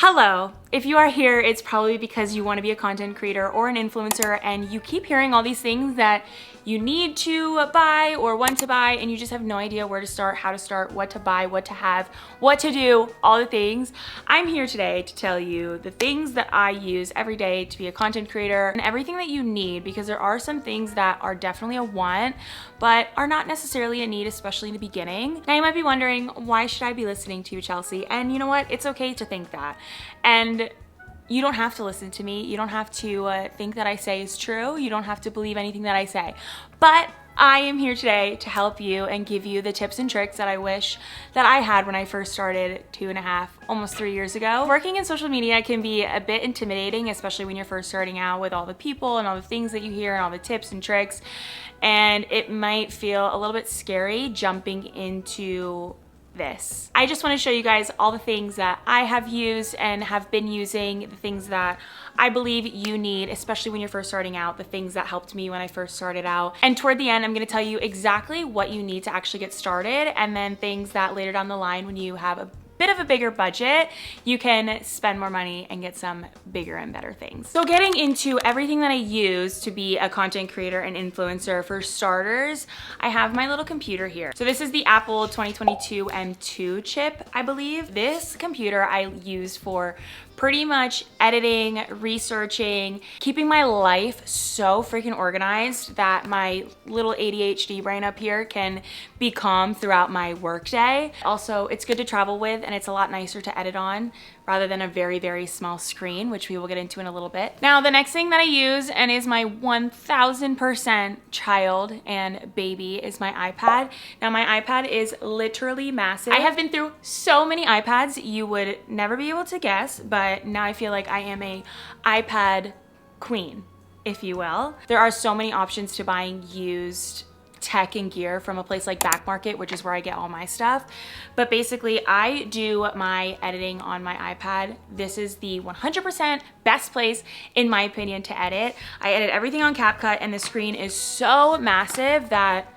Hello! If you are here, it's probably because you want to be a content creator or an influencer and you keep hearing all these things that you need to buy or want to buy and you just have no idea where to start, how to start, what to buy, what to have, what to do, all the things. I'm here today to tell you the things that I use every day to be a content creator and everything that you need, because there are some things that are definitely a want but are not necessarily a need, especially in the beginning. Now you might be wondering, why should I be listening to you, Chelsea? And you know what? It's okay to think that. And you don't have to listen to me. You don't have to think that I say is true. You don't have to believe anything that I say. But I am here today to help you and give you the tips and tricks that I wish that I had when I first started 2.5, almost 3 years ago. Working in social media can be a bit intimidating, especially when you're first starting out, with all the people and all the things that you hear and all the tips and tricks. And it might feel a little bit scary jumping into this. I just want to show you guys all the things that I have used and have been using, the things that I believe you need, especially when you're first starting out, the things that helped me when I first started out. And toward the end, I'm going to tell you exactly what you need to actually get started, and then things that later down the line, when you have a bit of a bigger budget, you can spend more money and get some bigger and better things. So getting into everything that I use to be a content creator and influencer, for starters, I have my little computer here. So this is the Apple 2022 M2 chip, I believe. This computer I use for pretty much editing, researching, keeping my life so freaking organized that my little ADHD brain up here can be calm throughout my workday. Also, it's good to travel with, and it's a lot nicer to edit on rather than a very, very small screen, which we will get into in a little bit. Now, the next thing that I use, and is my 1000% child and baby, is my iPad. Now, my iPad is literally massive. I have been through so many iPads you would never be able to guess, but now I feel like I am a iPad queen, if you will. There are so many options to buying used tech and gear from a place like Back Market, which is where I get all my stuff. But basically, I do my editing on my iPad. This is the 100% best place, in my opinion, to edit. I edit everything on CapCut, and the screen is so massive that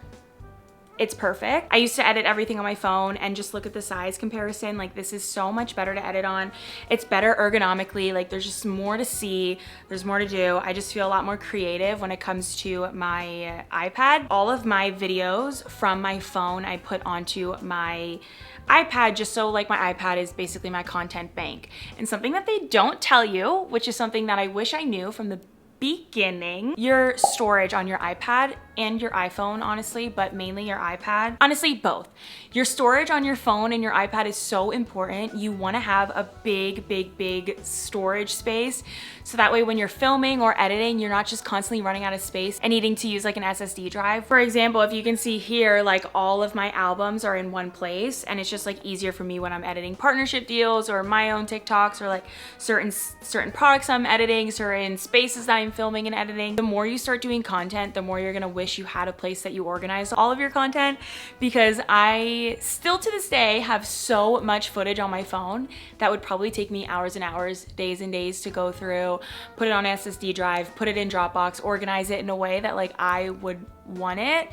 it's perfect. I used to edit everything on my phone and just look at the size comparison. Like, this is so much better to edit on. It's better ergonomically. Like, there's just more to see. There's more to do. I just feel a lot more creative when it comes to my iPad. All of my videos from my phone I put onto my iPad, just so like my iPad is basically my content bank. And something that they don't tell you, which is something that I wish I knew from the beginning, your storage on your iPad and your iPhone, honestly, but mainly your iPad. Honestly, both. Your storage on your phone and your iPad is so important. You want to have a big storage space, so that way when you're filming or editing, you're not just constantly running out of space and needing to use like an SSD drive. For example, if you can see here, like all of my albums are in one place, and it's just like easier for me when I'm editing partnership deals or my own TikToks, or like certain products I'm editing, certain spaces that I'm filming and editing. The more you start doing content, the more you're gonna wish you had a place that you organize all of your content, because I still to this day have so much footage on my phone that would probably take me hours and hours, days and days to go through, put it on an SSD drive, put it in Dropbox, organize it in a way that like I would want it.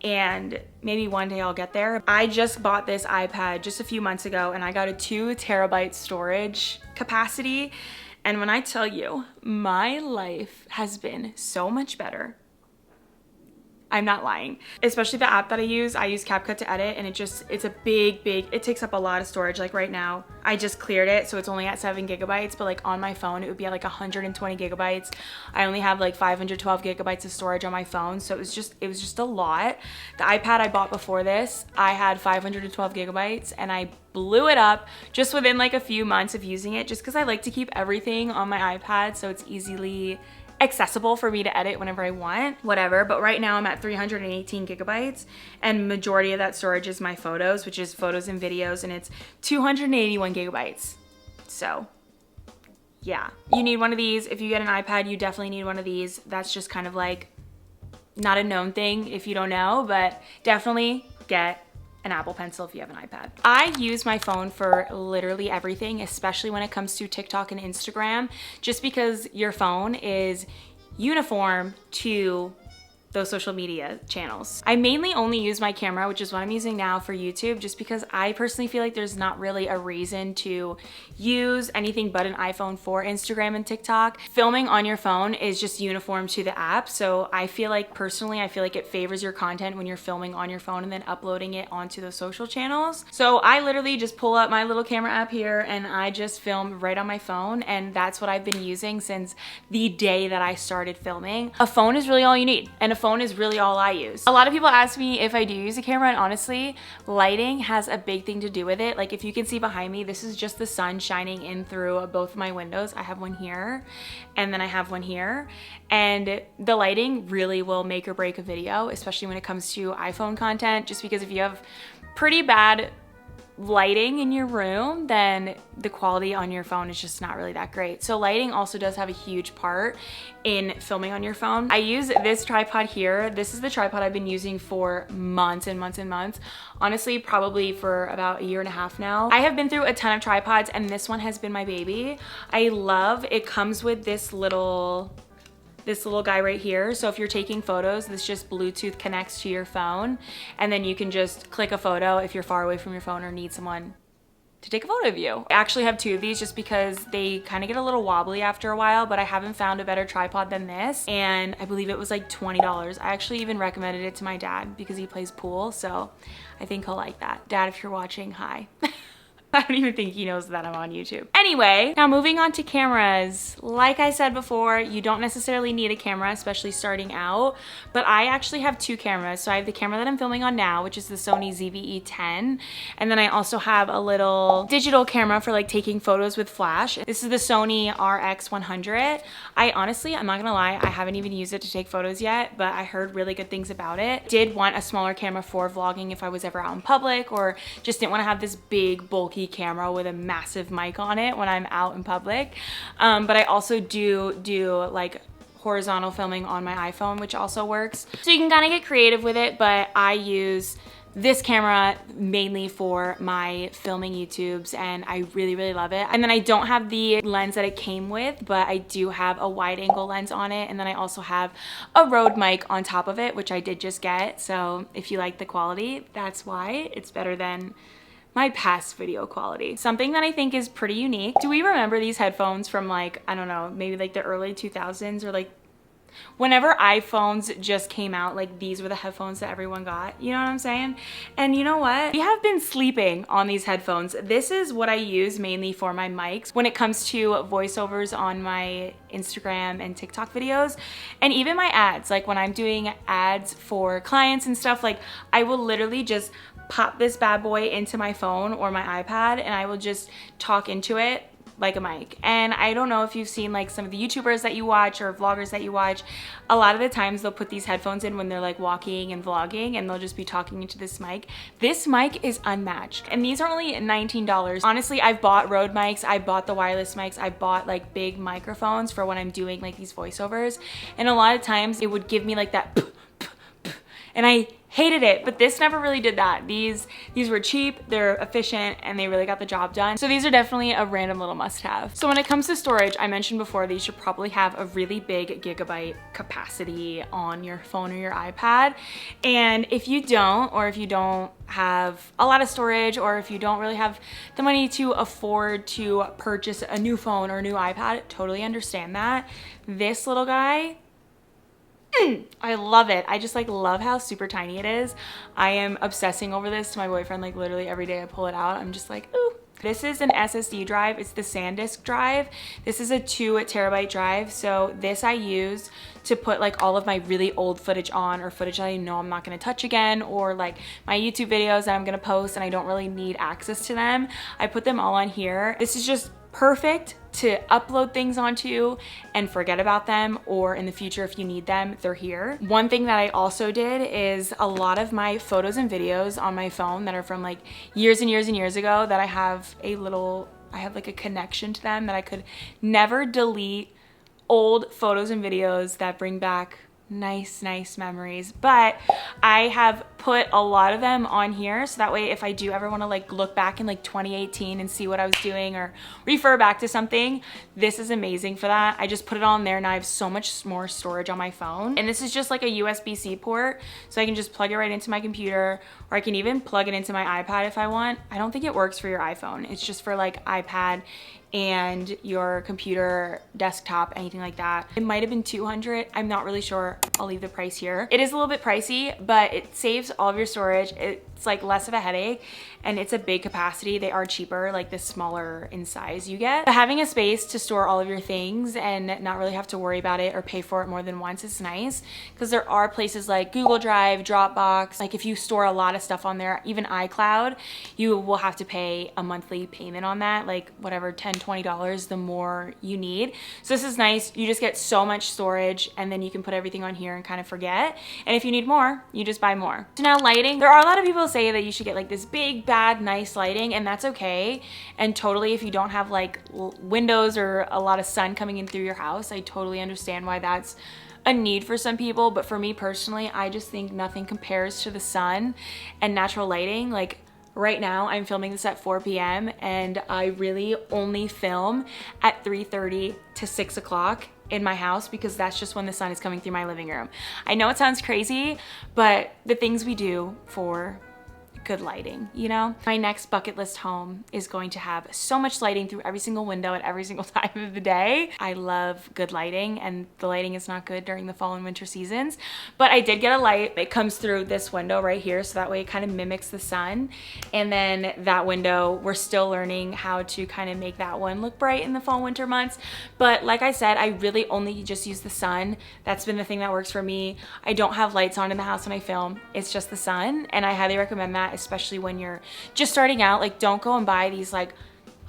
And maybe one day I'll get there. I just bought this iPad just a few months ago, and I got a 2 terabyte storage capacity. And when I tell you, my life has been so much better, I'm not lying. Especially the app that I use CapCut to edit, and it's a big, it takes up a lot of storage. Like right now, I just cleared it, so it's only at 7 gigabytes, but like on my phone, it would be at like 120 gigabytes. I only have like 512 gigabytes of storage on my phone, so it was just a lot. The iPad I bought before this, I had 512 gigabytes, and I blew it up just within like a few months of using it, just because I like to keep everything on my iPad so it's easily accessible for me to edit whenever I want, whatever. But right now I'm at 318 gigabytes, and majority of that storage is my photos, which is photos and videos, and it's 281 gigabytes. So yeah, you need one of these. If you get an iPad, you definitely need one of these. That's just kind of like not a known thing if you don't know, but definitely get an Apple Pencil if you have an iPad. I use my phone for literally everything, especially when it comes to TikTok and Instagram, just because your phone is uniform to those social media channels. I mainly only use my camera, which is what I'm using now for YouTube, just because I personally feel like there's not really a reason to use anything but an iPhone for Instagram and TikTok. Filming on your phone is just uniform to the app. So I feel like personally, I feel like it favors your content when you're filming on your phone and then uploading it onto the social channels. So I literally just pull up my little camera app here and I just film right on my phone. And that's what I've been using since the day that I started filming. A phone is really all you need, and a phone is really all I use. A lot of people ask me if I do use a camera, and honestly, lighting has a big thing to do with it. Like if you can see behind me, this is just the sun shining in through both of my windows. I have one here and then I have one here, and the lighting really will make or break a video, especially when it comes to iPhone content, just because if you have pretty bad lighting in your room, then the quality on your phone is just not really that great. So lighting also does have a huge part in filming on your phone. I use this tripod here. This is the tripod I've been using for months and months and months. Honestly, probably for about a year and a half now. I have been through a ton of tripods and this one has been my baby. I love, it comes with this little guy right here. So if you're taking photos, this just Bluetooth connects to your phone, and then you can just click a photo if you're far away from your phone or need someone to take a photo of you. I actually have two of these just because they kind of get a little wobbly after a while, but I haven't found a better tripod than this, and I believe it was like $20. I actually even recommended it to my dad because he plays pool, so I think he'll like that. Dad, if you're watching, hi. I don't even think he knows that I'm on YouTube. Anyway, now moving on to cameras. Like I said before, you don't necessarily need a camera, especially starting out, but I actually have two cameras. So I have the camera that I'm filming on now, which is the Sony ZV-E10, and then I also have a little digital camera for like taking photos with flash. This is the Sony RX100. I honestly, I'm not gonna lie, I haven't even used it to take photos yet, but I heard really good things about it. Did want a smaller camera for vlogging if I was ever out in public, or just didn't want to have this big bulky camera with a massive mic on it when I'm out in public. But I also do like horizontal filming on my iPhone, which also works. So you can kind of get creative with it, but I use this camera mainly for my filming YouTubes, and I really, really love it. And then I don't have the lens that it came with, but I do have a wide angle lens on it. And then I also have a Rode mic on top of it, which I did just get. So if you like the quality, that's why it's better than my past video quality. Something that I think is pretty unique. Do we remember these headphones from like, I don't know, maybe like the early 2000s, or like whenever iPhones just came out, like these were the headphones that everyone got, you know what I'm saying? And you know what? We have been sleeping on these headphones. This is what I use mainly for my mics when it comes to voiceovers on my Instagram and TikTok videos, and even my ads. Like when I'm doing ads for clients and stuff, like I will literally just pop this bad boy into my phone or my iPad and I will just talk into it like a mic. And I don't know if you've seen like some of the YouTubers that you watch or vloggers that you watch, a lot of the times they'll put these headphones in when they're like walking and vlogging, and they'll just be talking into this mic. This mic is unmatched, and these are only $19. Honestly, I've bought Rode mics, I bought the wireless mics, I bought like big microphones for when I'm doing like these voiceovers, and a lot of times it would give me like that and I hated it, but this never really did that. These were cheap, they're efficient, and they really got the job done. So these are definitely a random little must-have. So when it comes to storage, I mentioned before that you should probably have a really big gigabyte capacity on your phone or your iPad. And if you don't, or if you don't have a lot of storage, or if you don't really have the money to afford to purchase a new phone or a new iPad, totally understand that. This little guy, I love it. I just like love how super tiny it is. I am obsessing over this to my boyfriend, like literally every day I pull it out. I'm just like, ooh. This is an SSD drive. It's the SanDisk drive. This is a 2 terabyte drive. So this I use to put like all of my really old footage on, or footage that I know I'm not gonna touch again, or like my YouTube videos that I'm gonna post and I don't really need access to them. I put them all on here. This is just perfect to upload things onto and forget about them, or in the future if you need them, they're here. One thing that I also did is a lot of my photos and videos on my phone that are from like years and years and years ago, that I have like a connection to them, that I could never delete old photos and videos that bring back nice memories. But I have put a lot of them on here, so that way if I do ever want to like look back in like 2018 and see what I was doing or refer back to something, this is amazing for that. I just put it on there. Now I have so much more storage on my phone, and this is just like a USB-C port, so I can just plug it right into my computer, or I can even plug it into my iPad if I want. I don't think it works for your iPhone. It's just for like iPad and your computer, desktop, anything like that. It might have been $200. I'm not really sure. I'll leave the price here. It is a little bit pricey, but it saves all of your storage. It's like less of a headache, and it's a big capacity. They are cheaper, like the smaller in size you get. But having a space to store all of your things and not really have to worry about it or pay for it more than once is nice, because there are places like Google Drive, Dropbox. Like if you store a lot of stuff on there, even iCloud, you will have to pay a monthly payment on that, like whatever, $10, $20 the more you need. So this is nice. You just get so much storage, and then you can put everything on here and kind of forget. And if you need more, you just buy more. So now lighting, there are a lot of people say that you should get like this big, bad, nice lighting, and that's okay. And totally, if you don't have like windows or a lot of sun coming in through your house, I totally understand why that's a need for some people. But for me personally, I just think nothing compares to the sun and natural lighting. Like right now, I'm filming this at 4 p.m. and I really only film at 3:30 to 6 o'clock in my house, because that's just when the sun is coming through my living room. I know it sounds crazy, but the things we do for good lighting, you know? My next bucket list home is going to have so much lighting through every single window at every single time of the day. I love good lighting, and the lighting is not good during the fall and winter seasons, but I did get a light. It comes through this window right here, so that way it kind of mimics the sun. And then that window, we're still learning how to kind of make that one look bright in the fall and winter months. But like I said, I really only just use the sun. That's been the thing that works for me. I don't have lights on in the house when I film. It's just the sun, and I highly recommend that, especially when you're just starting out. Like, don't go and buy these like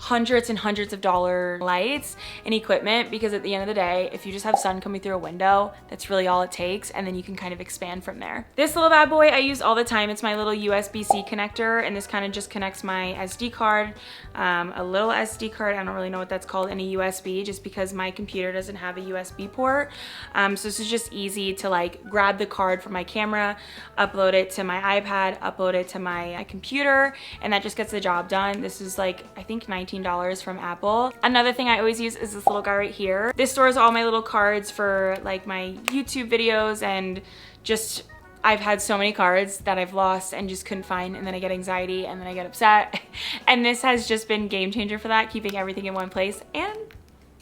hundreds and hundreds of dollar lights and equipment, because at the end of the day, if you just have sun coming through a window, that's really all it takes, and then you can kind of expand from there. This little bad boy I use all the time. It's my little USB-C connector, and this kind of just connects my SD card, a little SD card, I don't really know what that's called, and a USB, just because my computer doesn't have a USB port. So this is just easy to like grab the card from my camera, upload it to my iPad, upload it to my computer, and that just gets the job done. This is like, I think $19 from Apple. Another thing I always use is this little guy right here. This stores all my little cards for like my YouTube videos, and just I've had so many cards that I've lost and just couldn't find, and then I get anxiety and then I get upset. And this has just been game changer for that, keeping everything in one place, and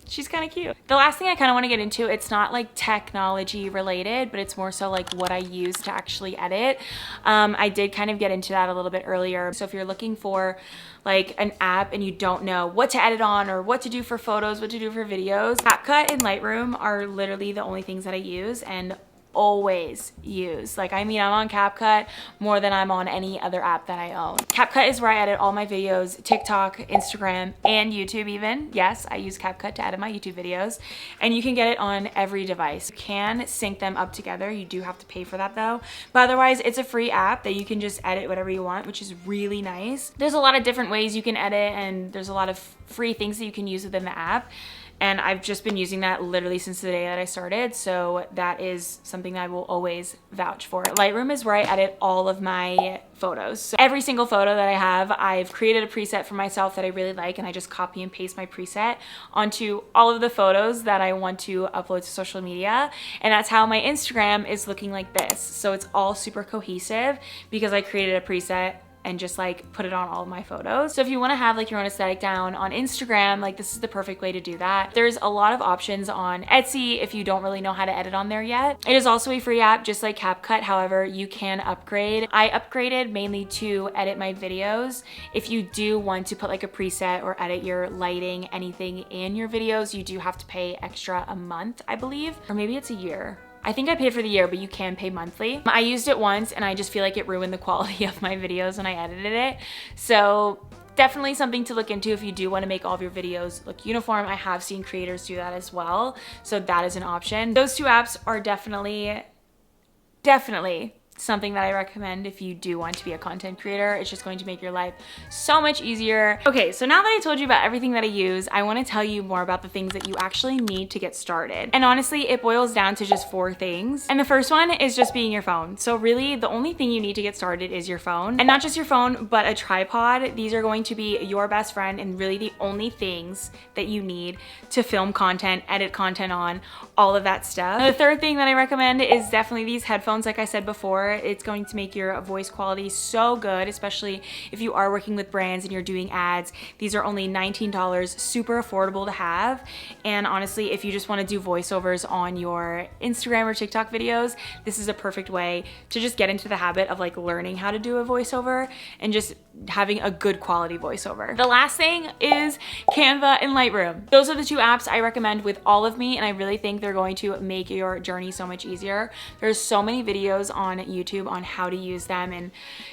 she's kind of cute. The last thing I kind of want to get into, it's not like technology related, but it's more so like what I use to actually edit. I did kind of get into that a little bit earlier. So if you're looking for like an app and you don't know what to edit on or what to do for photos, what to do for videos, CapCut and Lightroom are literally the only things that I use and always use. Like, I mean, I'm on CapCut more than I'm on any other app that I own. CapCut is where I edit all my videos, TikTok, Instagram, and YouTube even. Yes, I use CapCut to edit my YouTube videos, and you can get it on every device. You can sync them up together. You do have to pay for that though, but otherwise it's a free app that you can just edit whatever you want, which is really nice. There's a lot of different ways you can edit, and there's a lot of free things that you can use within the app. And I've just been using that literally since the day that I started. So that is something that I will always vouch for. Lightroom is where I edit all of my photos. So every single photo that I have, I've created a preset for myself that I really like, and I just copy and paste my preset onto all of the photos that I want to upload to social media. And that's how my Instagram is looking like this. So it's all super cohesive because I created a preset and just like put it on all of my photos. So if you want to have like your own aesthetic down on Instagram, like this is the perfect way to do that. There's a lot of options on Etsy if you don't really know how to edit on there yet. It is also a free app just like CapCut. However, you can upgrade. I upgraded mainly to edit my videos. If you do want to put like a preset or edit your lighting, anything in your videos, you do have to pay extra a month, I believe, or maybe it's a year. I think I paid for the year, but you can pay monthly. I used it once and I just feel like it ruined the quality of my videos when I edited it. So definitely something to look into if you do want to make all of your videos look uniform. I have seen creators do that as well. So that is an option. Those two apps are definitely something that I recommend if you do want to be a content creator. It's just going to make your life so much easier. Okay, so now that I told you about everything that I use, I want to tell you more about the things that you actually need to get started. And honestly, it boils down to just 4 things. And the first one is just being your phone. So really, the only thing you need to get started is your phone. And not just your phone, but a tripod. These are going to be your best friend and really the only things that you need to film content, edit content on, all of that stuff. And the third thing that I recommend is definitely these headphones. Like I said before, it's going to make your voice quality so good, especially if you are working with brands and you're doing ads. These are only $19, super affordable to have. And honestly, if you just want to do voiceovers on your Instagram or TikTok videos, this is a perfect way to just get into the habit of like learning how to do a voiceover and just having a good quality voiceover. The last thing is Canva and Lightroom. Those are the 2 apps I recommend with all of me, and I really think they're going to make your journey so much easier. There's so many videos on YouTube on how to use them and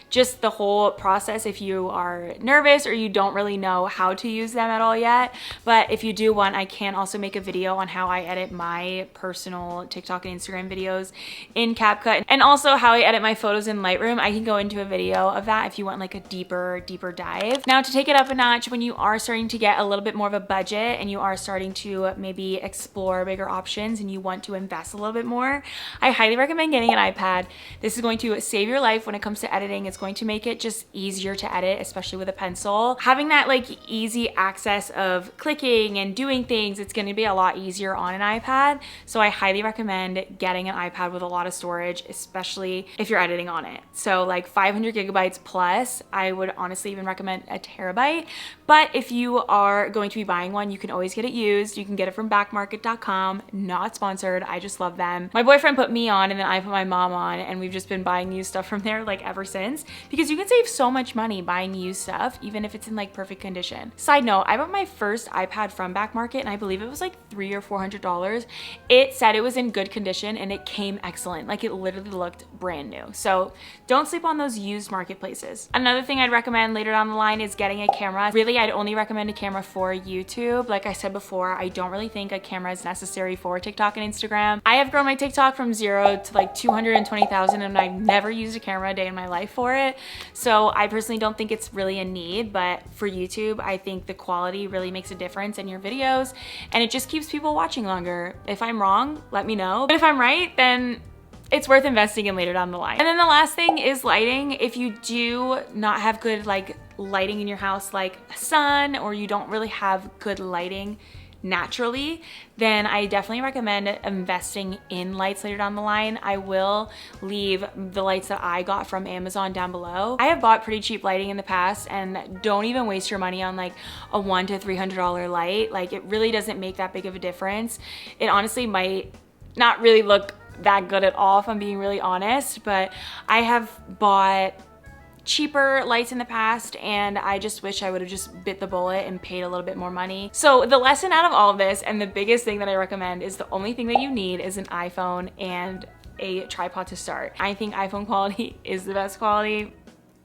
just the whole process if you are nervous or you don't really know how to use them at all yet. But if you do want, I can also make a video on how I edit my personal TikTok and Instagram videos in CapCut, and also how I edit my photos in Lightroom. I can go into a video of that if you want like a deeper dive. Now, to take it up a notch, when you are starting to get a little bit more of a budget and you are starting to maybe explore bigger options and you want to invest a little bit more, I highly recommend getting an iPad. This is going to save your life when it comes to editing. It's going to make it just easier to edit, especially with a pencil. Having that like easy access of clicking and doing things, it's going to be a lot easier on an iPad. So I highly recommend getting an iPad with a lot of storage, especially if you're editing on it. So like 500 gigabytes plus. I would honestly even recommend a terabyte. But if you are going to be buying one, you can always get it used. You can get it from backmarket.com. Not sponsored. I just love them. My boyfriend put me on and then I put my mom on, and we've just been buying used stuff from there like ever since, because you can save so much money buying used stuff, even if it's in like perfect condition. Side note, I bought my first iPad from Back Market and I believe it was like $300 or $400. It said it was in good condition and it came excellent. Like it literally looked brand new. So don't sleep on those used marketplaces. Another thing I'd recommend later down the line is getting a camera. Really, I'd only recommend a camera for YouTube. Like I said before, I don't really think a camera is necessary for TikTok and Instagram. I have grown my TikTok from 0 to like 220,000 and I've never used a camera a day in my life for it. So I personally don't think it's really a need, but for YouTube, I think the quality really makes a difference in your videos and it just keeps people watching longer. If I'm wrong, let me know. But if I'm right, then it's worth investing in later down the line. And then the last thing is lighting. If you do not have good like lighting in your house, like sun, or you don't really have good lighting naturally, then I definitely recommend investing in lights later down the line. I will leave the lights that I got from Amazon down below. I have bought pretty cheap lighting in the past, and don't even waste your money on like a $100 to $300 light. Like it really doesn't make that big of a difference. It honestly might not really look that good at all if I'm being really honest, but I have bought cheaper lights in the past and I just wish I would have just bit the bullet and paid a little bit more money. So the lesson out of all of this, and the biggest thing that I recommend, is the only thing that you need is an iPhone and a tripod to start. I think iPhone quality is the best quality.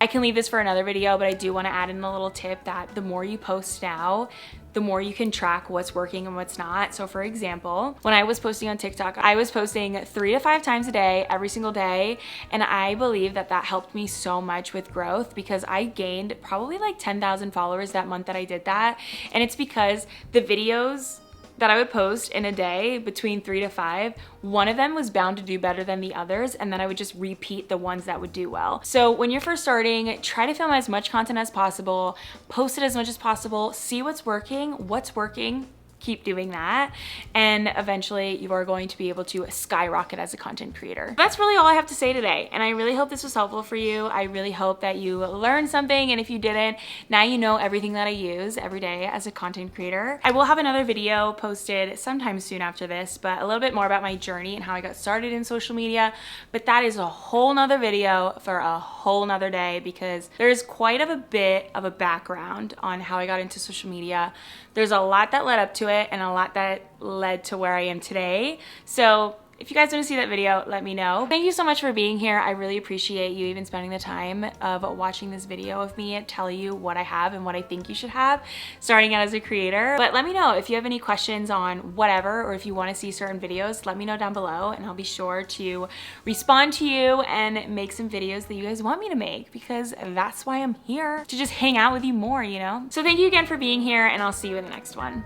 I can leave this for another video, but I do want to add in a little tip that the more you post now, the more you can track what's working and what's not. So for example, when I was posting on TikTok, I was posting 3 to 5 times a day, every single day. And I believe that that helped me so much with growth, because I gained probably like 10,000 followers that month that I did that. And it's because the videos that I would post in a day, between 3 to 5, one of them was bound to do better than the others, and then I would just repeat the ones that would do well. So when you're first starting, try to film as much content as possible, post it as much as possible, see what's working, keep doing that, and eventually you are going to be able to skyrocket as a content creator. That's really all I have to say today, and I really hope this was helpful for you. I really hope that you learned something, and if you didn't, now you know everything that I use every day as a content creator. I will have another video posted sometime soon after this, but a little bit more about my journey and how I got started in social media, but that is a whole nother video for a whole nother day, because there's quite a bit of a background on how I got into social media. There's a lot that led up to it and a lot that led to where I am today. So if you guys want to see that video, let me know. Thank you so much for being here. I really appreciate you even spending the time of watching this video of me tell you what I have and what I think you should have starting out as a creator. But let me know if you have any questions on whatever, or if you want to see certain videos, let me know down below and I'll be sure to respond to you and make some videos that you guys want me to make, because that's why I'm here, to just hang out with you more, you know? So thank you again for being here, and I'll see you in the next one.